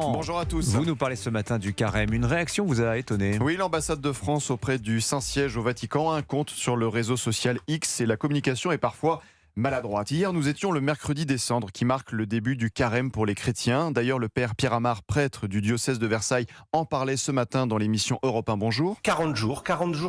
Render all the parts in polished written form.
Bonjour à tous. Vous nous parlez ce matin du carême. Une réaction vous a étonné? Oui, l'ambassade de France auprès du Saint-Siège au Vatican a un compte sur le réseau social X et la communication est parfois maladroite. Hier, nous étions le mercredi des Cendres qui marque le début du carême pour les chrétiens. D'ailleurs, le père Pierre Amar, prêtre du diocèse de Versailles, en parlait ce matin dans l'émission Europe 1 Bonjour. 40 jours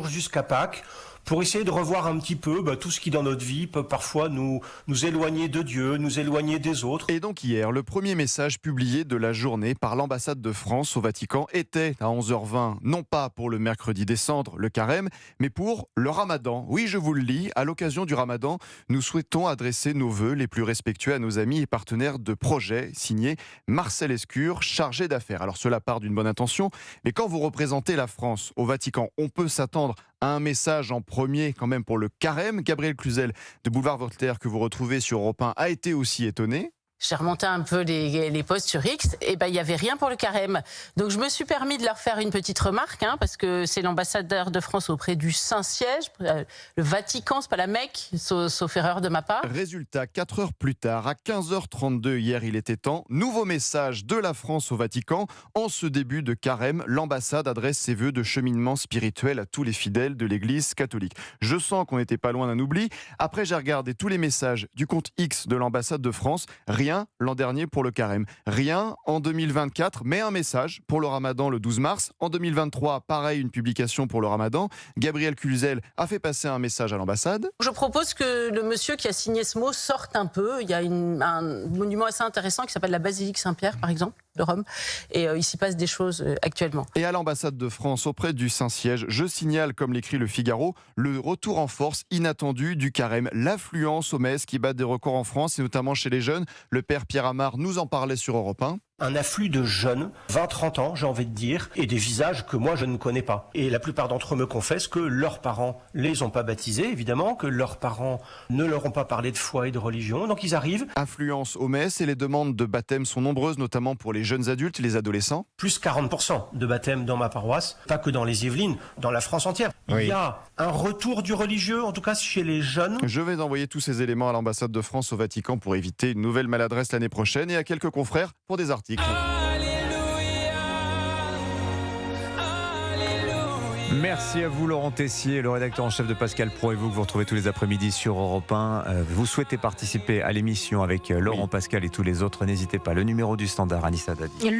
jusqu'à Pâques, pour essayer de revoir un petit peu tout ce qui dans notre vie peut parfois nous éloigner de Dieu, nous éloigner des autres. Et donc hier, le premier message publié de la journée par l'ambassade de France au Vatican était à 11h20, non pas pour le mercredi des Cendres, le carême, mais pour le ramadan. Oui, je vous le lis, à l'occasion du ramadan, nous souhaitons adresser nos vœux les plus respectueux à nos amis et partenaires de projet, signé Marcel Escure, chargé d'affaires. Alors cela part d'une bonne intention, mais quand vous représentez la France au Vatican, on peut s'attendre à un message en premier quand même pour le carême. Gabriel Cluzel de Boulevard Voltaire, que vous retrouvez sur Europe 1, a été aussi étonné. J'ai remonté un peu les posts sur X, et il n'y avait rien pour le carême. Donc je me suis permis de leur faire une petite remarque, parce que c'est l'ambassadeur de France auprès du Saint-Siège, le Vatican, c'est pas la Mecque, sauf erreur de ma part. Résultat, 4 heures plus tard, à 15h32 hier, il était temps. Nouveau message de la France au Vatican. En ce début de carême, l'ambassade adresse ses vœux de cheminement spirituel à tous les fidèles de l'Église catholique. Je sens qu'on n'était pas loin d'un oubli. Après, j'ai regardé tous les messages du compte X de l'ambassade de France. Rien l'an dernier pour le carême. Rien en 2024, mais un message pour le ramadan le 12 mars. En 2023, pareil, une publication pour le ramadan. Gabriel Cluzel a fait passer un message à l'ambassade. Je propose que le monsieur qui a signé ce mot sorte un peu. Il y a un monument assez intéressant qui s'appelle la basilique Saint-Pierre, par exemple, de Rome. Et il s'y passe des choses actuellement. Et à l'ambassade de France auprès du Saint-Siège, je signale, comme l'écrit le Figaro, le retour en force inattendu du carême. L'affluence aux messes qui bat des records en France, et notamment chez les jeunes. Le père Pierre Amar nous en parlait sur Europe 1. Un afflux de jeunes, 20-30 ans, j'ai envie de dire, et des visages que moi je ne connais pas. Et la plupart d'entre eux me confessent que leurs parents les ont pas baptisés, évidemment, que leurs parents ne leur ont pas parlé de foi et de religion, donc ils arrivent. Affluence aux messes et les demandes de baptême sont nombreuses, notamment pour les jeunes adultes et les adolescents. Plus 40% de baptême dans ma paroisse, pas que dans les Yvelines, dans la France entière. Oui. Il y a un retour du religieux, en tout cas chez les jeunes. Je vais envoyer tous ces éléments à l'ambassade de France au Vatican pour éviter une nouvelle maladresse l'année prochaine et à quelques confrères pour des articles. Merci à vous Laurent Tessier, le rédacteur en chef de Pascal Pro et vous que vous retrouvez tous les après-midi sur Europe 1. Vous souhaitez participer à l'émission avec Laurent Pascal et tous les autres, n'hésitez pas. Le numéro du standard, Anissa Dadi.